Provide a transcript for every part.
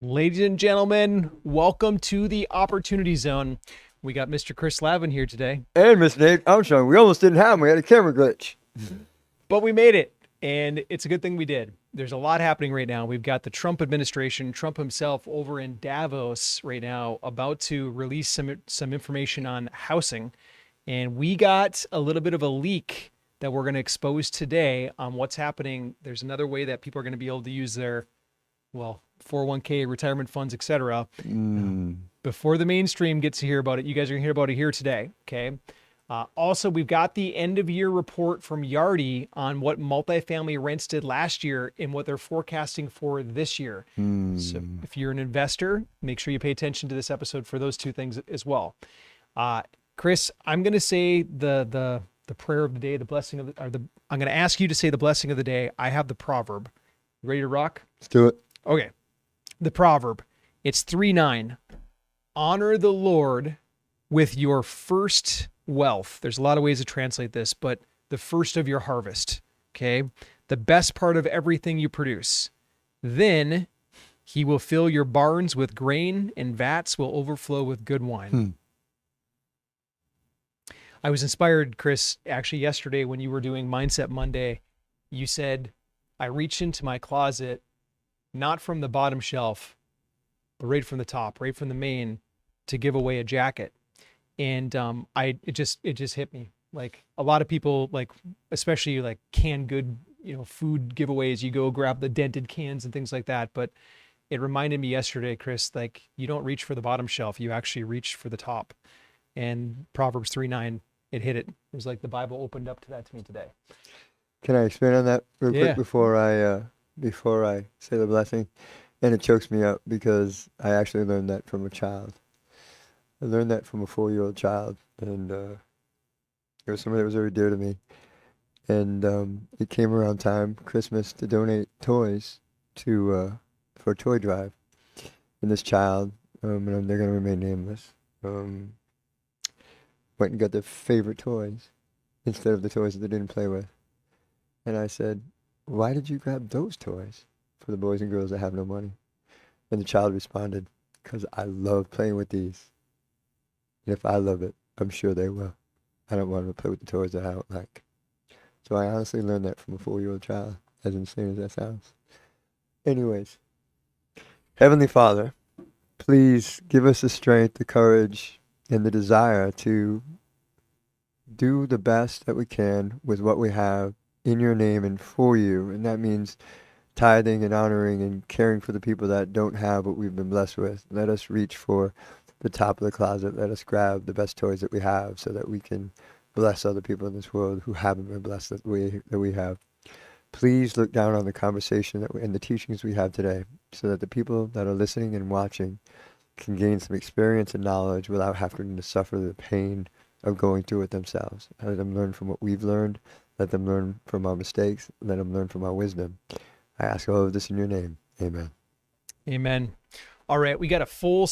Ladies and gentlemen, welcome to the Opportunity Zone. We got Mr. Chris Lavin here today, And Miss Nate Armstrong. We almost didn't have him. We had a camera glitch. but we made it, and it's a good thing we did. There's a lot happening right now. We've got the Trump administration, Trump himself over in Davos right now, about to release some information on housing, and we got a little bit of a leak that we're going to expose today on what's happening. There's another way that people are going to be able to use their, well, 401k, retirement funds, etc. Before the mainstream gets to hear about it, you guys are going to hear about it here today, okay? Also, we've got the end of year report from Yardi on what multifamily rents did last year and what they're forecasting for this year. So if you're an investor, make sure you pay attention to this episode for those two things as well. Chris, I'm going to say the prayer of the day, the blessing of the, I'm going to ask you to say the blessing of the day. I have the proverb. Ready to rock? Let's do it. Okay. The proverb. It's 3:9. Honor the Lord with your first wealth. There's a lot of ways to translate this, but the first of your harvest. Okay. The best part of everything you produce. Then he will fill your barns with grain and vats will overflow with good wine. I was inspired, Chris, actually yesterday when you were doing Mindset Monday. You said, I reached into my closet, not from the bottom shelf, but right from the top, right from the main, to give away a jacket. And it just hit me. Like a lot of people, like especially like canned good, food giveaways. You go grab the dented cans and things like that. But it reminded me yesterday, Chris, like you don't reach for the bottom shelf, you actually reach for the top. And Proverbs 3:9, it hit it. It was like the Bible opened up to that to me today. Can I expand on that real Yeah. quick before I say the blessing? And it chokes me up because I actually learned that from a child. I learned that from a 4-year-old child, and it was something that was very dear to me. And it came around time, Christmas, to donate toys for a toy drive. And this child, and they're going to remain nameless, went and got their favorite toys instead of the toys that they didn't play with. And I said, why did you grab those toys for the boys and girls that have no money? And the child responded, because I love playing with these. And if I love it, I'm sure they will. I don't want them to play with the toys that I don't like. So I honestly learned that from a 4-year-old child, as insane as that sounds. Anyways, Heavenly Father, please give us the strength, the courage, and the desire to do the best that we can with what we have in your name and for you. And that means tithing and honoring and caring for the people that don't have what we've been blessed with. Let us reach for the top of the closet. Let us grab the best toys that we have so that we can bless other people in this world who haven't been blessed that we have. Please look down on the conversation and the teachings we have today so that the people that are listening and watching can gain some experience and knowledge without having to suffer the pain of going through it themselves. Let them learn from what we've learned. Let them learn from our mistakes. Let them learn from our wisdom. I ask all of this in your name. Amen. Amen. All right, we got a full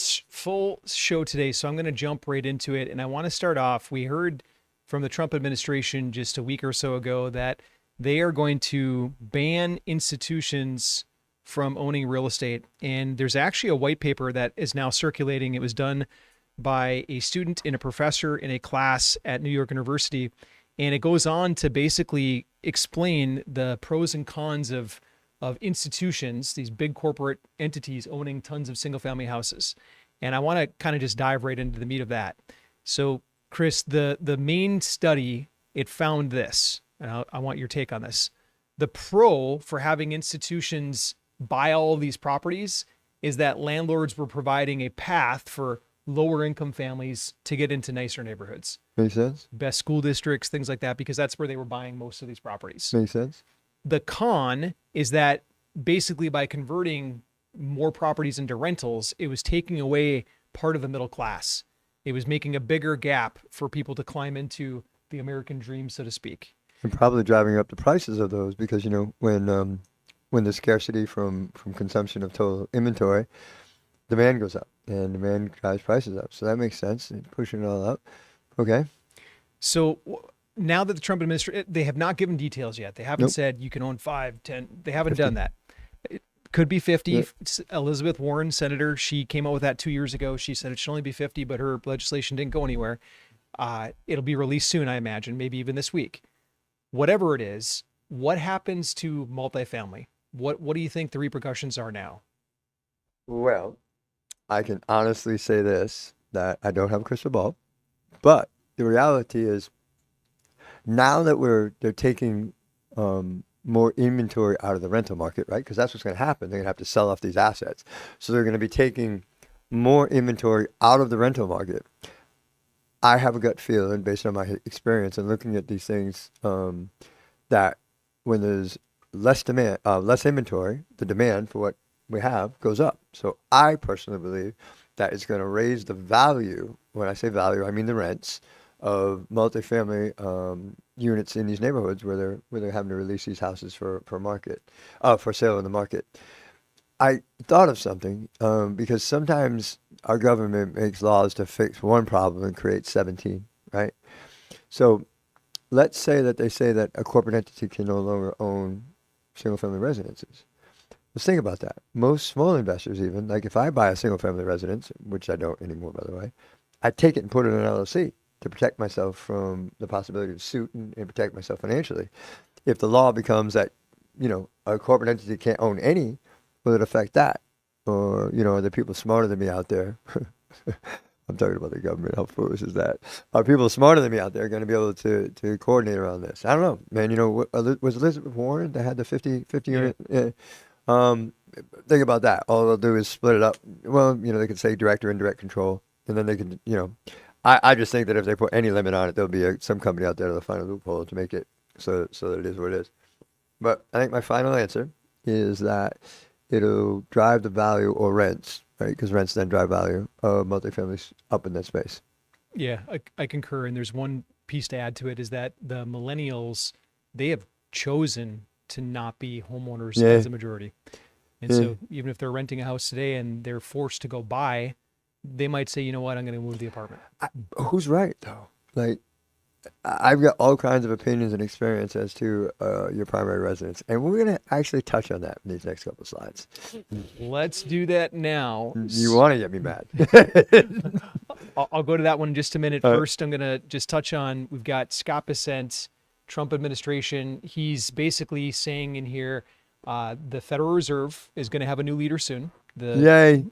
show today, so I'm going to jump right into it. And I want to start off, we heard from the Trump administration just a week or so ago that they are going to ban institutions from owning real estate. And there's actually a white paper that is now circulating. It was done by a student and a professor in a class at New York University. And it goes on to basically explain the pros and cons of institutions, these big corporate entities owning tons of single family houses. And I want to kind of just dive right into the meat of that. So Chris, the main study, it found this, and I want your take on this. The pro for having institutions buy all of these properties is that landlords were providing a path for lower income families to get into nicer neighborhoods. Makes sense? Best school districts, things like that, because that's where they were buying most of these properties. Makes sense? The con is that basically by converting more properties into rentals, it was taking away part of the middle class. It was making a bigger gap for people to climb into the American dream, so to speak. And probably driving up the prices of those because, when there's scarcity from consumption of total inventory, demand goes up and demand drives prices up. So that makes sense. And pushing it all up. Okay. So now that the Trump administration, they have not given details yet. They haven't Nope. said you can own 5, 10. They haven't 50. done that. Could be 50. Yeah. Elizabeth Warren, senator, she came out with that 2 years ago. She said it should only be 50, but her legislation didn't go anywhere. It'll be released soon, I imagine, maybe even this week. Whatever it is, what happens to multifamily? What do you think the repercussions are now? Well, I can honestly say this, that I don't have a crystal ball, but the reality is now that they're taking more inventory out of the rental market, right? Because that's what's going to happen. They're going to have to sell off these assets. So they're going to be taking more inventory out of the rental market. I have a gut feeling based on my experience and looking at these things that when there's less demand, less inventory, the demand for what we have goes up. So I personally believe that it's going to raise the value. When I say value, I mean the rents of multifamily units in these neighborhoods where they're having to release these houses for sale in the market. I thought of something because sometimes our government makes laws to fix one problem and create 17, right? So let's say that they say that a corporate entity can no longer own single-family residences. Let's think about that. Most small investors even, like if I buy a single-family residence, which I don't anymore, by the way, I take it and put it in an LLC to protect myself from the possibility of suit and protect myself financially. If the law becomes that, a corporate entity can't own any, will it affect that? Or, are there people smarter than me out there? I'm talking about the government. How foolish is that? Are people smarter than me out there going to be able to coordinate around this? I don't know, man. Was Elizabeth Warren that had the 50 unit? Yeah. Think about that. All they'll do is split it up. Well, they could say direct or indirect control, and then they can, I just think that if they put any limit on it, there'll be some company out there that'll find a loophole to make it so that it is what it is. But I think my final answer is that it'll drive the value or rents, right? Because rents then drive value of multifamilies up in that space. Yeah, I concur. And there's one piece to add to it is that the millennials, they have chosen to not be homeowners as a majority. And so even if they're renting a house today and they're forced to go buy, they might say, you know what, I'm going to move the apartment. Who's right, though? Like, I've got all kinds of opinions and experience as to your primary residence. And we're going to actually touch on that in these next couple of slides. Let's do that now. You want to get me mad. I'll go to that one in just a minute. First, I'm going to just touch on, we've got Scott Bessent, Trump administration. He's basically saying in here, the Federal Reserve is going to have a new leader soon. Yay.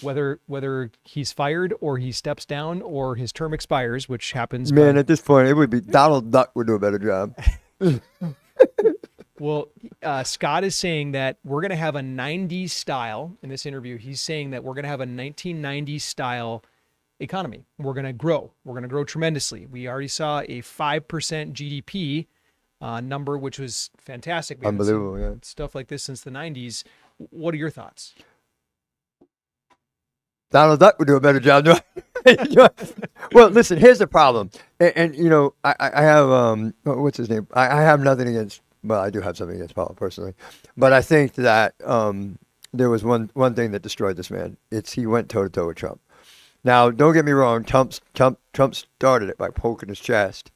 Whether he's fired or he steps down or his term expires, which happens. Man, at this point, it would be Donald Duck would do a better job. Well, Scott is saying that we're going to have a 90s style in this interview. He's saying that we're going to have a 1990s style economy. We're going to grow. We're going to grow tremendously. We already saw a 5% GDP number, which was fantastic. Unbelievable, yeah. Stuff like this since the 90s. What are your thoughts? Donald Duck would do a better job. Well, listen, here's the problem. And I have, what's his name? I have nothing against, well, I do have something against Paul personally. But I think that there was one thing that destroyed this man. He went toe-to-toe with Trump. Now, don't get me wrong. Trump started it by poking his chest.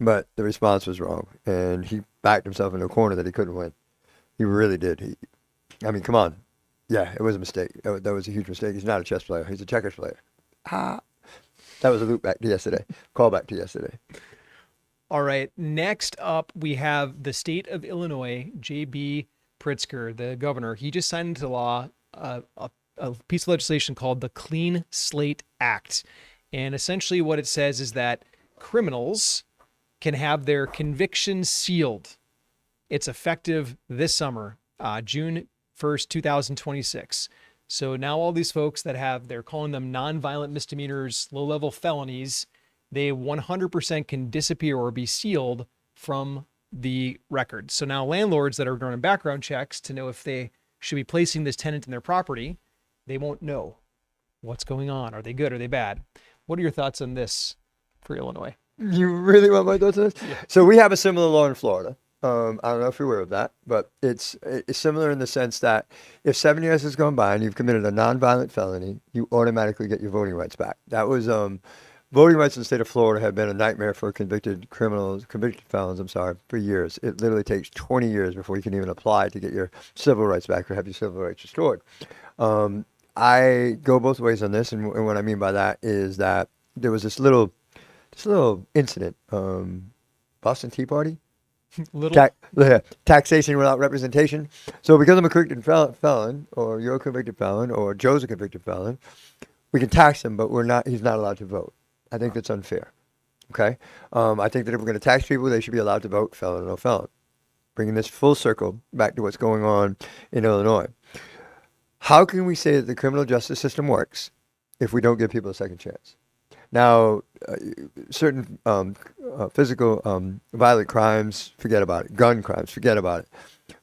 But the response was wrong. And he backed himself into a corner that he couldn't win. He really did. Come on. Yeah, it was a mistake. That was a huge mistake. He's not a chess player. He's a checkers player. That was a loop back to yesterday. Call back to yesterday. All right. Next up, we have the state of Illinois, J.B. Pritzker, the governor. He just signed into law a piece of legislation called the Clean Slate Act. And essentially what it says is that criminals can have their convictions sealed. It's effective this summer, June 1st, 2026. So now all these folks that they're calling them nonviolent misdemeanors, low-level felonies, they 100% can disappear or be sealed from the record. So now landlords that are running background checks to know if they should be placing this tenant in their property, they won't know what's going on. Are they good? Are they bad? What are your thoughts on this for Illinois? You really want my thoughts on this? Yeah. So we have a similar law in Florida. I don't know if you're aware of that, but it's similar in the sense that if 7 years has gone by and you've committed a nonviolent felony, you automatically get your voting rights back. That was voting rights in the state of Florida have been a nightmare for convicted felons, for years. It literally takes 20 years before you can even apply to get your civil rights back or have your civil rights restored. I go both ways on this, and what I mean by that is that there was this little incident, Boston Tea Party, taxation without representation. So because I'm a convicted felon, or you're a convicted felon, or Joe's a convicted felon, we can tax him, but he's not allowed to vote. I think that's unfair. Okay? I think that if we're going to tax people, they should be allowed to vote, felon or no felon. Bringing this full circle back to what's going on in Illinois. How can we say that the criminal justice system works if we don't give people a second chance? Now, certain physical violent crimes, forget about it. Gun crimes, forget about it.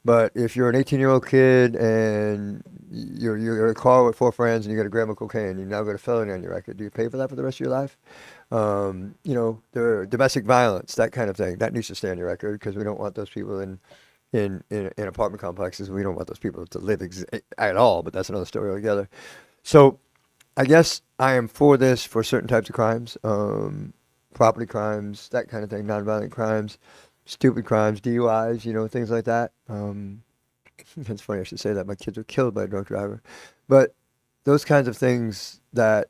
But if you're an 18-year-old kid and you're in a car with 4 friends and you got a gram of cocaine, you now got a felony on your record, do you pay for that for the rest of your life? There are domestic violence, that kind of thing. That needs to stay on your record because we don't want those people in apartment complexes. We don't want those people to live at all, but that's another story altogether. So I guess I am for this for certain types of crimes, property crimes, that kind of thing, nonviolent crimes, stupid crimes, DUIs, things like that. It's funny I should say that. My kids were killed by a drunk driver. But those kinds of things that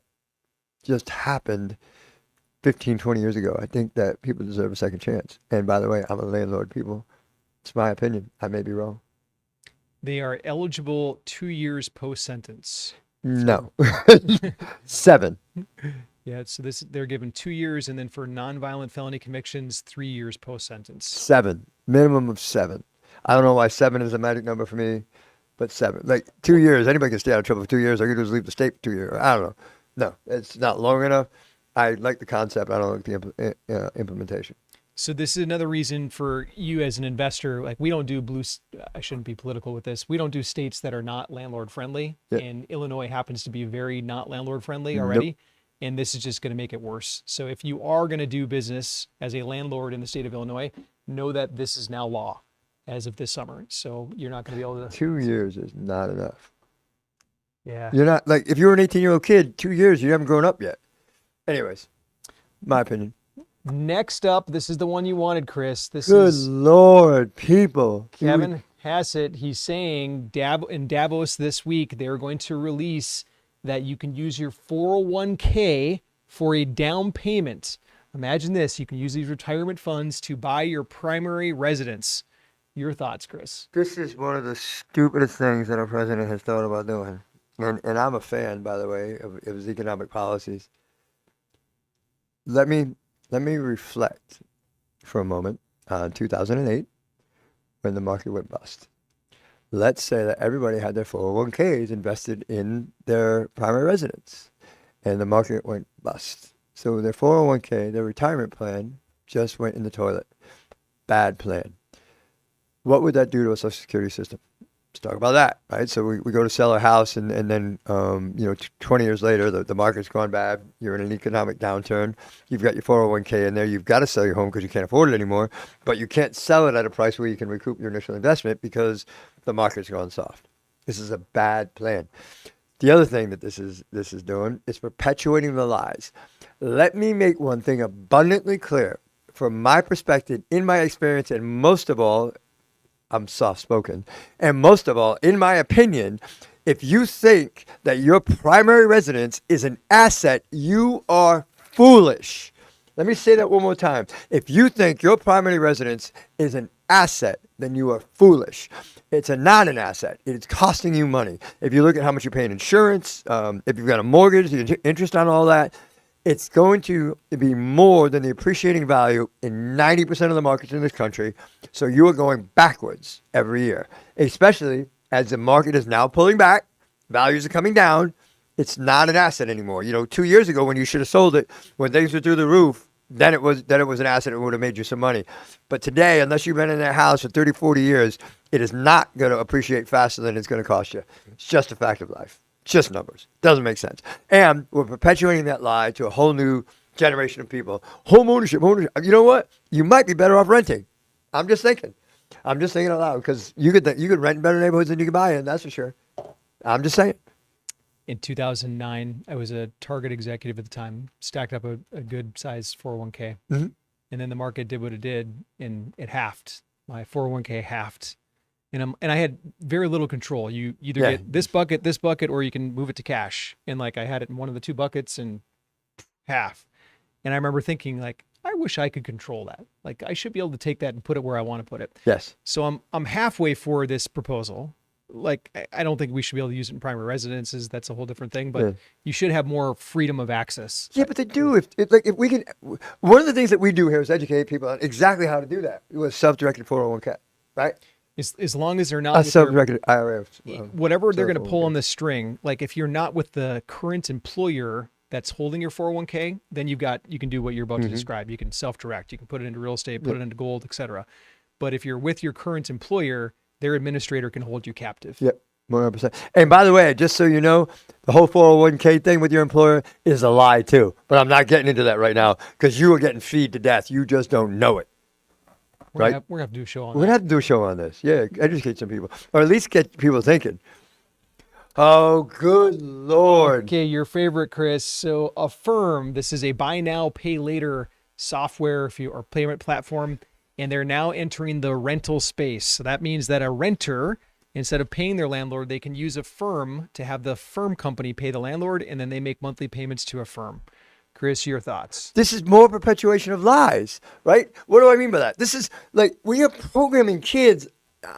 just happened 15, 20 years ago, I think that people deserve a second chance. And by the way, I'm a landlord, people. It's my opinion. I may be wrong. They are eligible 2 years post-sentence. No. 7. Yeah, so they're given 2 years, and then for nonviolent felony convictions, 3 years post-sentence. 7. Minimum of 7. I don't know why 7 is a magic number for me, but 7. Like 2 years, anybody can stay out of trouble for 2 years. I could just leave the state for 2 years. I don't know. No, it's not long enough. I like the concept. I don't like the implementation. So this is another reason for you as an investor, like we don't do I shouldn't be political with this. We don't do states that are not landlord friendly. Yep. And Illinois happens to be very not landlord friendly already. Nope. And this is just going to make it worse. So if you are going to do business as a landlord in the state of Illinois, know that this is now law as of this summer. So you're not going to be able to. 2 years is not enough. Yeah. You're not, like, if you're an 18-year-old kid, 2 years, you haven't grown up yet. Anyways, my opinion. Next up, this is the one you wanted, Chris. Good Lord, people. Kevin Hassett, he's saying in Davos this week, they're going to release that you can use your 401k for a down payment. Imagine this. You can use these retirement funds to buy your primary residence. Your thoughts, Chris? This is one of the stupidest things that our president has thought about doing. And I'm a fan, by the way, of his economic policies. Let me reflect for a moment on 2008 when the market went bust. Let's say that everybody had their 401ks invested in their primary residence and the market went bust. So their 401k, their retirement plan, just went in the toilet. Bad plan. What would that do to a Social Security system? Let's talk about that, right? So we go to sell our house and then, 20 years later, the market's gone bad. You're in an economic downturn. You've got your 401k in there. You've got to sell your home because you can't afford it anymore. But you can't sell it at a price where you can recoup your initial investment because the market's gone soft. This is a bad plan. The other thing that this is doing is perpetuating the lies. Let me make one thing abundantly clear. From my perspective, in my experience, and most of all, I'm soft-spoken, and most of all, in my opinion, if you think that your primary residence is an asset, you are foolish. Let me say that one more time. If you think your primary residence is an asset, then you are foolish. It's not an asset. It's costing you money. If you look at how much you pay in insurance, if you've got a mortgage, the interest on all that, it's going to be more than the appreciating value in 90% of the markets in this country. So you are going backwards every year, especially as the market is now pulling back. Values are coming down. It's not an asset anymore. 2 years ago when you should have sold it, when things were through the roof, then it was an asset and would have made you some money. But today, unless you've been in that house for 30, 40 years, it is not going to appreciate faster than it's going to cost you. It's just a fact of life. Just numbers. Doesn't make sense. And we're perpetuating that lie to a whole new generation of people. Home ownership. You know what? You might be better off renting. I'm just thinking out loud because you could rent in better neighborhoods than you could buy in. That's for sure. I'm just saying. in 2009, I was a Target executive at the time, stacked up a good size 401k. Mhm. And then the market did what it did and it halved. My 401k halved. And I had very little control. You either Yeah. get this bucket, or you can move it to cash. And like I had it in one of the two buckets and half. And I remember thinking like, I wish I could control that. Like I should be able to take that and put it where I want to put it. Yes. So I'm halfway for this proposal. Like I don't think we should be able to use it in primary residences. That's a whole different thing. But Yeah. you should have more freedom of access. Yeah, but they do. If we can, one of the things that we do here is educate people on exactly how to do that with self-directed 401k, right? As long as they're not A with their- self-directed IRA. whatever they're going to pull 401k. on the string. Like if you're not with the current employer that's holding your 401k, then you can do what you're about to describe. You can self-direct. You can put it into real estate, put it into gold, etc. But if you're with your current employer, their administrator can hold you captive. Yep, 100%. And by the way, just so you know, the whole 401k thing with your employer is a lie too. But I'm not getting into that right now because you are getting feed to death. You just don't know it. We're gonna have to do a show on We're that. gonna have to do a show on this. Yeah, educate some people, or at least get people thinking. Oh, good Lord! Okay, your favorite, Chris. So Affirm, this is a buy now, pay later software or payment platform, and they're now entering the rental space. So that means that a renter, instead of paying their landlord, they can use Affirm to have the firm company pay the landlord, and then they make monthly payments to Affirm. Chris, your thoughts? This is more perpetuation of lies, right? What do I mean by that? This is like we are programming kids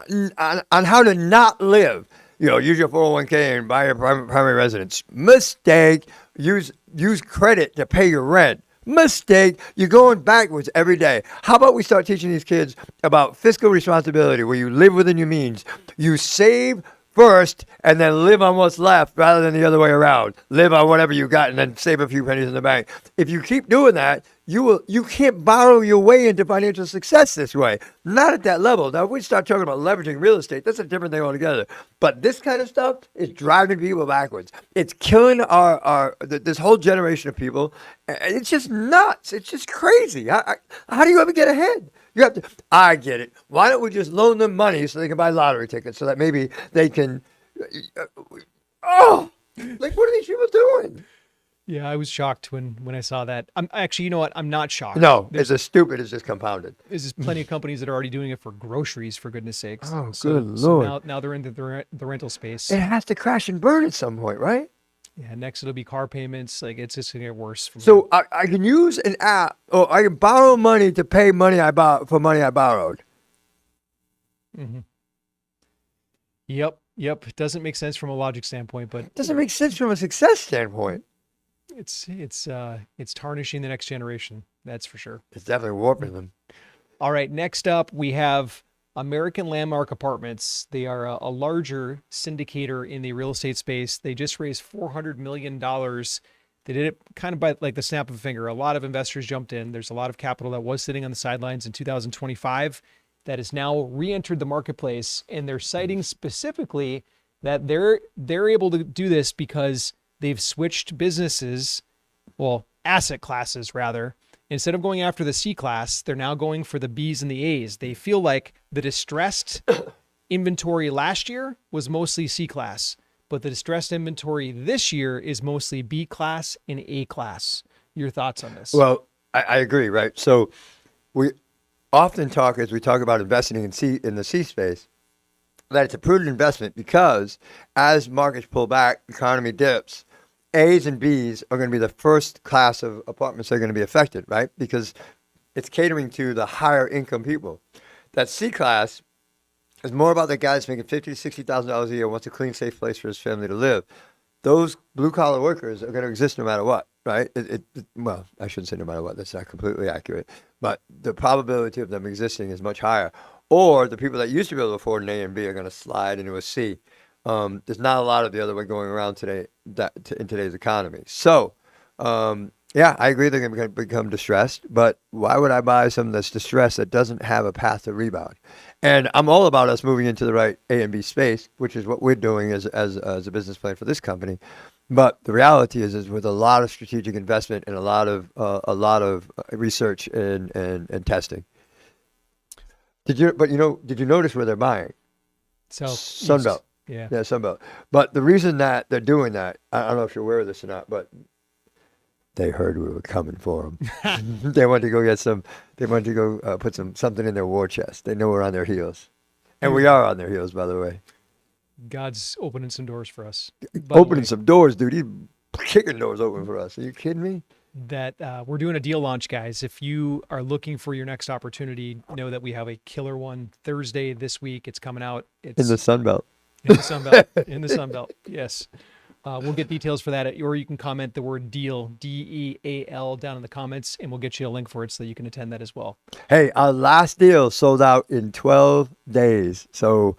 on how to not live. You know, use your 401k and buy your primary residence. Mistake. Use credit to pay your rent. Mistake. You're going backwards every day. How about we start teaching these kids about fiscal responsibility, where you live within your means. You save first and then live on what's left rather than the other way around. Live on whatever you got and then save a few pennies in the bank. If you keep doing that, you can't borrow your way into financial success this way. Not at that level. Now, if we start talking about leveraging real estate, that's a different thing altogether. But this kind of stuff is driving people backwards. It's killing this whole generation of people. And it's just nuts. It's just crazy. How do you ever get ahead? You have to. I get it. Why don't we just loan them money so they can buy lottery tickets so that maybe they can? Like what are these people doing? Yeah, I was shocked when I saw that. I'm actually, you know what? I'm not shocked. No, it's as stupid as just compounded. There's just plenty of companies that are already doing it for groceries, for goodness sakes. Oh, So good Lord. now they're into the rental space. It has to crash and burn at some point, right? Yeah, next it'll be car payments. Like it's just gonna get worse from here. So I can use an app, or I can borrow money to pay money I borrowed. Yep. It doesn't make sense from a logic standpoint, but It doesn't make sense from a success standpoint. it's tarnishing the next generation. That's for sure. It's definitely warping them. All right, next up we have American Landmark Apartments. They are a larger syndicator in the real estate space. They just raised $400 million. They did it kind of by like the snap of a finger. A lot of investors jumped in. There's a lot of capital that was sitting on the sidelines in 2025 that has now re-entered the marketplace, and they're citing specifically that they're able to do this because they've switched businesses, well, asset classes rather. Instead of going after the C class, they're now going for the B's and the A's. They feel like the distressed inventory last year was mostly C class, but the distressed inventory this year is mostly B class and A class. Your thoughts on this? Well, I agree, right? So we often talk, as we talk about investing in the C space, that it's a prudent investment because as markets pull back, economy dips, A's and B's are going to be the first class of apartments that are going to be affected, right? Because it's catering to the higher income people. That C class is more about the guys making $50,000 to $60,000 a year, wants a clean, safe place for his family to live. Those blue collar workers are going to exist no matter what, right? Well, I shouldn't say no matter what. That's not completely accurate, but the probability of them existing is much higher. Or the people that used to be able to afford an A and B are going to slide into a C. There's not a lot of the other way going around today in today's economy. So, yeah, I agree they're going to become distressed, but why would I buy something that's distressed that doesn't have a path to rebound? And I'm all about us moving into the right A and B space, which is what we're doing as a business plan for this company. But the reality is with a lot of strategic investment and a lot of research and testing. Did you notice where they're buying? So Sunbelt. Yeah. Yeah, Sunbelt. But the reason that they're doing that, I don't know if you're aware of this or not, but they heard we were coming for them. They went to go get some. They went to go put something in their war chest. They know we're on their heels, and we are on their heels, by the way. God's opening some doors for us. By the Opening way, some doors, dude. He's kicking doors open for us. Are you kidding me? that we're doing a deal launch, guys. If you are looking for your next opportunity, know that we have a killer one Thursday this week. It's coming out. It's In the Sunbelt. in the Sun Belt. In the Sun Belt. Yes. We'll get details for that, or you can comment the word deal, DEAL, down in the comments, and we'll get you a link for it so that you can attend that as well. Hey, our last deal sold out in 12 days. So,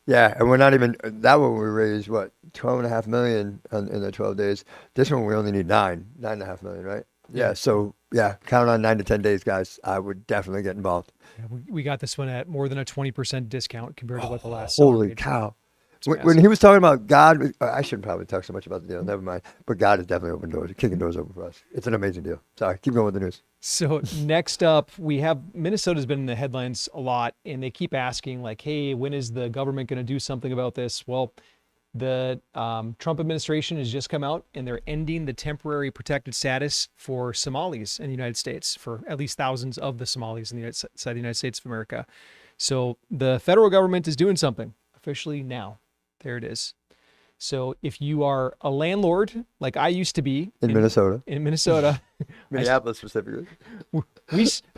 yeah, and we're not even, that one we raised, what, 12.5 million in the 12 days. This one we only need 9.5 million, right? Yeah, so, yeah, count on 9 to 10 days, guys. I would definitely get involved. Yeah, we got this one at more than a 20% discount compared to what the last. Holy cow. When massive. he was talking about God, I shouldn't probably talk so much about the deal. Never mind. But God has definitely opened doors, kicking doors open for us. It's an amazing deal. Sorry, keep going with the news. So next up, we have Minnesota's been in the headlines a lot, and they keep asking like, hey, when is the government going to do something about this? Well, the Trump administration has just come out, and they're ending the temporary protected status for Somalis in the United States, for at least thousands of the Somalis in the outside the United States of America. So the federal government is doing something officially now. There it is. So if you are a landlord, like I used to be In Minnesota. Minneapolis specifically.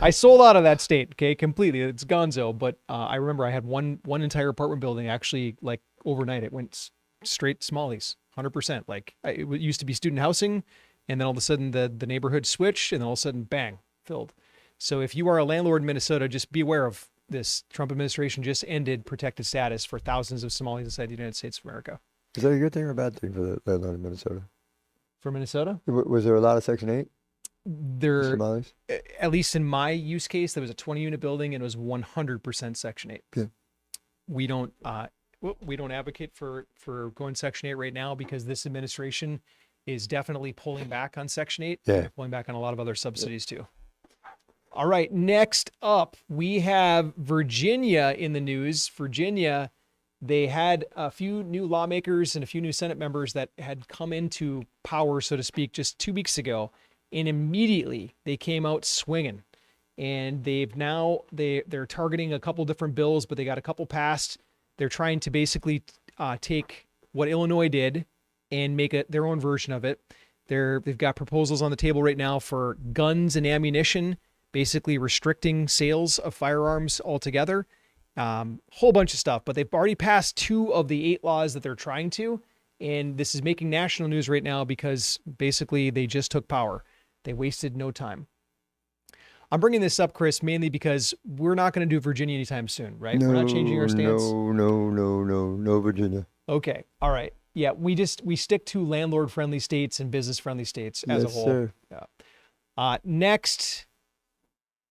I sold out of that state, okay, completely. It's gonzo. But I remember I had one entire apartment building actually, like overnight, it went straight Somalis, 100%. Like it used to be student housing, and then all of a sudden the neighborhood switched, and then all of a sudden, bang, filled. So if you are a landlord in Minnesota, just be aware of this. Trump administration just ended protected status for thousands of Somalis inside the United States of America. Is that a good thing or a bad thing for the landlord in Minnesota? For Minnesota? Was there a lot of Section 8 There, Somalis? at least in my use case, there was a 20-unit building and it was 100% Section 8. Yeah. We don't advocate for going Section 8 right now because this administration is definitely pulling back on Section 8. Yeah. Pulling back on a lot of other subsidies too. All right, next up, we have Virginia in the news. Virginia, they had a few new lawmakers and a few new Senate members that had come into power, so to speak, just 2 weeks ago. And immediately they came out swinging. And they're targeting a couple different bills, but they got a couple passed. They're trying to basically take what Illinois did and make their own version of it. They've got proposals on the table right now for guns and ammunition, basically restricting sales of firearms altogether. Whole bunch of stuff, but they've already passed 2 of the 8 laws that they're trying to. And this is making national news right now because basically they just took power. They wasted no time. I'm bringing this up, Chris, mainly because we're not going to do Virginia anytime soon, right? We're not changing our stance. No, Virginia. Okay. All right. Yeah. We stick to landlord friendly states and business friendly states as a whole. Sir. Yeah. Next,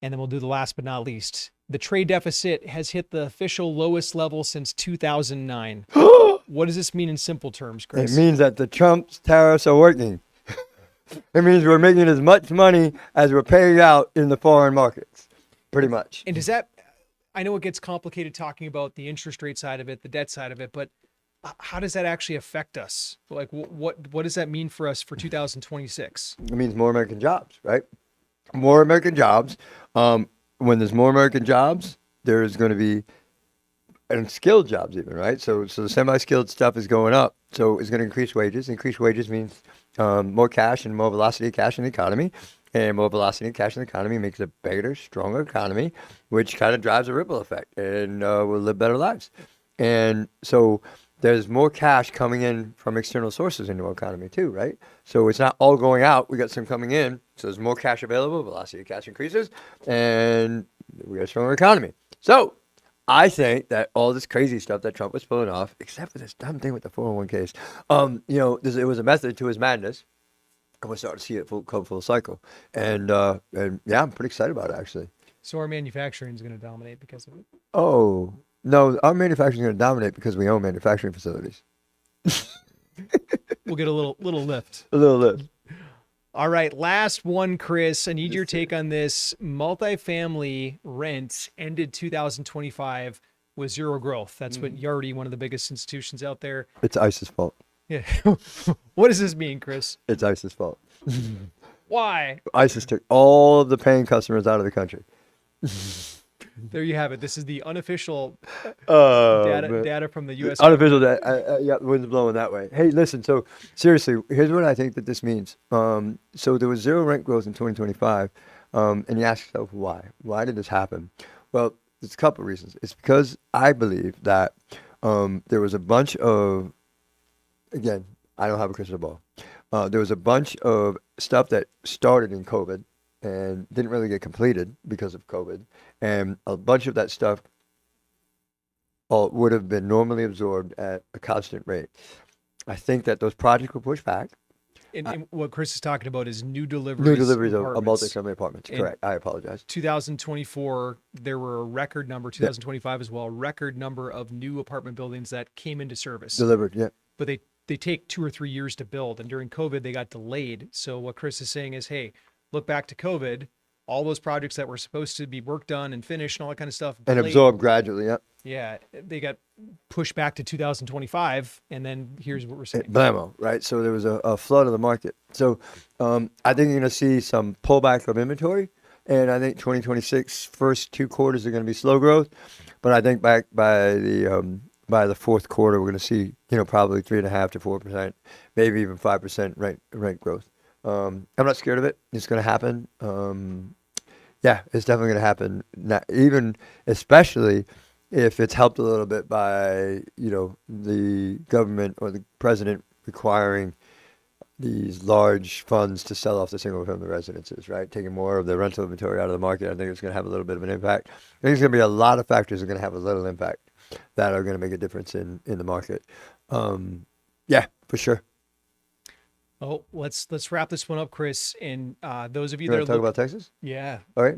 and then we'll do the last but not least. The trade deficit has hit the official lowest level since 2009. What does this mean in simple terms, Chris? It means that the Trump's tariffs are working. It means we're making as much money as we're paying out in the foreign markets, pretty much. And does that, I know it gets complicated talking about the interest rate side of it, the debt side of it, but how does that actually affect us? Like, what does that mean for us for 2026? It means more American jobs, right? More American jobs. When there's more American jobs, there's going to be, and skilled jobs even, right? So the semi-skilled stuff is going up. So it's going to increase wages. Increased wages means more cash and more velocity of cash in the economy. And more velocity of cash in the economy makes a better, stronger economy, which kind of drives a ripple effect. And we'll live better lives. And so there's more cash coming in from external sources into our economy too, right? So it's not all going out. We got some coming in. So there's more cash available, velocity of cash increases, and we got a stronger economy. So I think that all this crazy stuff that Trump was pulling off, except for this dumb thing with the 401ks, it was a method to his madness. And we're starting to see it come full cycle. And yeah, I'm pretty excited about it, actually. So our manufacturing is going to dominate because of it? Oh, no, our manufacturing is going to dominate because we own manufacturing facilities. We'll get a little lift. A little lift. All right, last one, Chris. I need your take on this. Multifamily rent ended 2025 with zero growth. That's what Yardi, one of the biggest institutions out there. It's ICE's fault. Yeah. What does this mean, Chris? It's ICE's fault. Why? ISIS took all of the paying customers out of the country. There you have it. This is the unofficial Man. data from the U.S. Unofficial data. Yeah, the wind's blowing that way. Hey, listen. So seriously, here's what I think that this means. So there was zero rent growth in 2025, and you ask yourself why? Why did this happen? Well, there's a couple of reasons. It's because I believe that there was a bunch of, again, I don't have a crystal ball. There was a bunch of stuff that started in COVID and didn't really get completed because of COVID. And a bunch of that stuff would have been normally absorbed at a constant rate. I think that those projects were pushed back. And what Chris is talking about is new deliveries. New deliveries of apartments. multifamily apartments. Correct. I apologize. 2024, there were a record number, 2025 as well, record number of new apartment buildings that came into service. Delivered, yeah. But they take 2 or 3 years to build. And during COVID, they got delayed. So what Chris is saying is, hey, look back to COVID, all those projects that were supposed to be work done and finished and all that kind of stuff. And delayed. absorbed gradually, yeah. Yeah, they got pushed back to 2025. And then here's what we're saying. Blammo, right? So there was a flood of the market. So I think you're going to see some pullback of inventory. And I think 2026 first 2 quarters are going to be slow growth. But I think back by the fourth quarter, we're going to see, probably 3.5% to 4%, maybe even 5% rent growth. I'm not scared of it. It's going to happen. Yeah, it's definitely going to happen. Especially if it's helped a little bit by, the government or the president requiring these large funds to sell off the single-family residences, right? Taking more of the rental inventory out of the market. I think it's going to have a little bit of an impact. I think there's going to be a lot of factors that are going to have a little impact that are going to make a difference in the market. Yeah, for sure. Oh, let's wrap this one up, Chris. And those of you You that want are to talk about Texas? yeah, All right.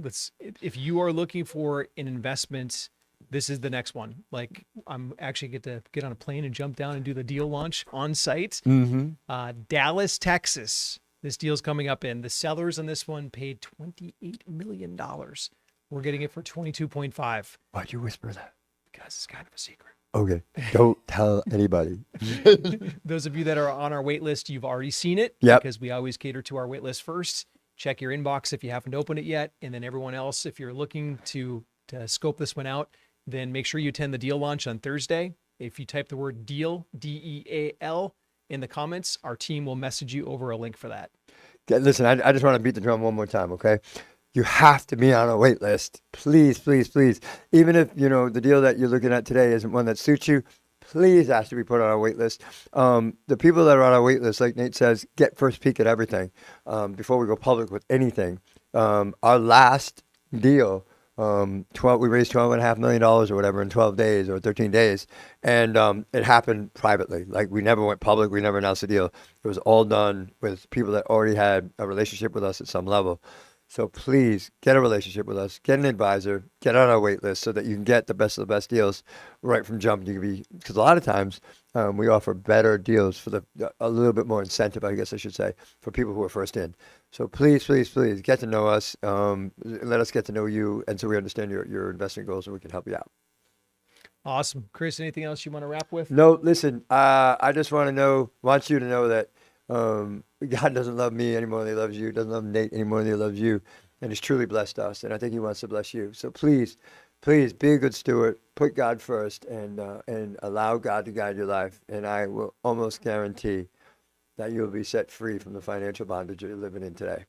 if you are looking for an investment, this is the next one. Like, I'm actually get to get on a plane and jump down and do the deal launch on site. Mm-hmm. Dallas, Texas. This deal's coming up in. The sellers on this one paid $28 million. We're getting it for 22.5. Why'd you whisper that? Because it's kind of a secret. Okay. Don't tell anybody. Those of you that are on our wait list, you've already seen it. Yep. Because we always cater to our wait list first. Check your inbox if you haven't opened it yet. And then everyone else, if you're looking to scope this one out, then make sure you attend the deal launch on Thursday. If you type the word deal, DEAL, in the comments, our team will message you over a link for that. Listen, I just want to beat the drum one more time, okay? You have to be on a wait list. Please, please, please. Even if, the deal that you're looking at today isn't one that suits you, please ask to be put on our wait list. The people that are on our wait list, like Nate says, get first peek at everything before we go public with anything. Our last deal, we raised $12.5 million or whatever in 12 days or 13 days. And it happened privately. Like, we never went public. We never announced the deal. It was all done with people that already had a relationship with us at some level. So please get a relationship with us, get an advisor, get on our wait list so that you can get the best of the best deals right from jump. Because a lot of times we offer better deals for a little bit more incentive, I guess I should say, for people who are first in. So please, please, please get to know us. Let us get to know you. And so we understand your investment goals and we can help you out. Awesome. Chris, anything else you want to wrap with? No, listen, I just want you to know that God doesn't love me any more than he loves you, doesn't love Nate any more than he loves you, and he's truly blessed us, and I think he wants to bless you. So please, please be a good steward, put God first, and allow God to guide your life, and I will almost guarantee that you'll be set free from the financial bondage you're living in today.